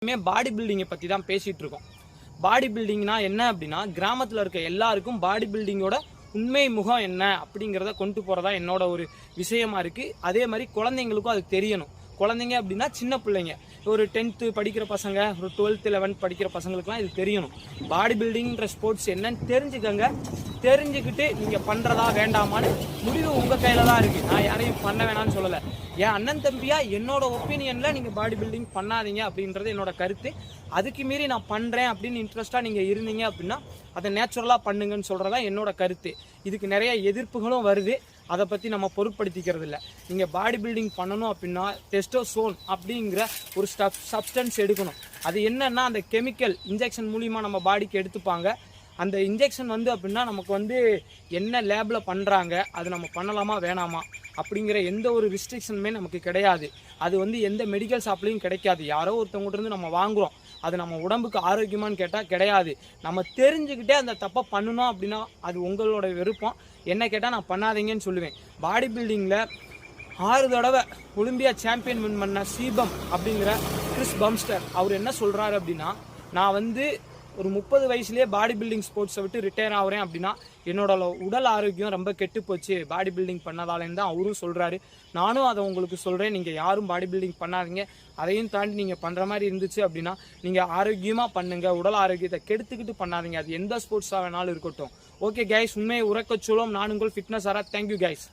பாடி பில்டிங்கை பற்றி தான் பேசிகிட்டு இருக்கோம். பாடி பில்டிங்னா என்ன அப்படின்னா, கிராமத்தில் இருக்க எல்லாருக்கும் பாடி பில்டிங்கோட உண்மை முகம் என்ன அப்படிங்கிறத கொண்டு போகிறதா என்னோட ஒரு விஷயமா இருக்குது. அதே மாதிரி குழந்தைங்களுக்கும் அது தெரியணும். குழந்தைங்க அப்படின்னா சின்ன பிள்ளைங்க, ஒரு 10th படிக்கிற பசங்க, ஒரு 12th 11th படிக்கிற பசங்களுக்குலாம் இது தெரியணும். பாடி பில்டிங்கிற ஸ்போர்ட்ஸ் என்னன்னு தெரிஞ்சுக்கங்க. தெரிஞ்சுக்கிட்டு நீங்கள் பண்ணுறதா வேண்டாமான்னு முடிவு உங்கள் கையில் தான் இருக்குது. நான் யாரையும் பண்ண வேணான்னு சொல்லலை. என் அண்ணன் தம்பியாக என்னோட ஒப்பீனியனில் நீங்கள் பாடி பில்டிங் பண்ணாதீங்க அப்படின்றது என்னோட கருத்து. அதுக்கு மீறி நான் பண்ணுறேன் அப்படின்னு இன்ட்ரெஸ்ட்டாக நீங்கள் இருந்தீங்க அப்படின்னா அதை நேச்சுரலாக பண்ணுங்கன்னு சொல்கிறதா என்னோட கருத்து. இதுக்கு நிறைய எதிர்ப்புகளும் வருது. அதை பற்றி நம்ம பொருட்படுத்திக்கிறது இல்லை. நீங்கள் பாடி பில்டிங் பண்ணணும் அப்படின்னா டெஸ்டோஸ்டெரோன் அப்படிங்கிற ஒரு சப்ஸ்டன்ஸ் எடுக்கணும். அது என்னன்னா அந்த கெமிக்கல் இன்ஜெக்ஷன் மூலிமா நம்ம பாடிக்கு எடுத்துப்பாங்க. அந்த இன்ஜெக்ஷன் அப்படின்னா நமக்கு என்ன லேபில் பண்ணுறாங்க, அது நம்ம பண்ணலாமா வேணாமா அப்படிங்கிற எந்த ஒரு ரிஸ்ட்ரிக்ஷனுமே நமக்கு கிடையாது. அது எந்த மெடிக்கல் ஷாப்லேயும் கிடைக்காது. யாரோ ஒருத்தவங்கிட்ட நம்ம வாங்குகிறோம், அது நம்ம உடம்புக்கு ஆரோக்கியமானு கேட்டால் கிடையாது. நம்ம தெரிஞ்சுக்கிட்டே அந்த தப்பை பண்ணணும் அப்படின்னா அது உங்களோட விருப்பம். என்ன கேட்டால் நான் பண்ணாதீங்கன்னு சொல்லுவேன். பாடி பில்டிங்கில் 6 தடவை ஒலிம்பியா சாம்பியன் வின் பண்ண சீபம் அப்படிங்கிற கிறிஸ் பம்ஸ்டர் அவர் என்ன சொல்கிறாரு அப்படின்னா, நான் ஒரு 30 வயசுலேயே பாடி பில்டிங் ஸ்போர்ட்ஸை விட்டு ரிட்டையர் ஆகிறேன் அப்படின்னா என்னோட உடல் ஆரோக்கியம் ரொம்ப கெட்டு போச்சு பாடி பில்டிங் பண்ணதாலேன்னு தான் அவரும் சொல்கிறாரு. நானும் அதை உங்களுக்கு சொல்கிறேன். நீங்கள் யாரும் பாடி பில்டிங் பண்ணாதீங்க. அதையும் தாண்டி நீங்கள் பண்ணுற மாதிரி இருந்துச்சு அப்படின்னா நீங்கள் ஆரோக்கியமாக பண்ணுங்கள். உடல் ஆரோக்கியத்தை கெடுத்துக்கிட்டு பண்ணாதீங்க. அது எந்த ஸ்போர்ட்ஸாக வேணாலும் இருக்கட்டும். ஓகே கைஸ், உண்மையை உறக்க சொல்லும். நான் உங்கள் ஃபிட்னஸ் ஆரா. Thank you guys.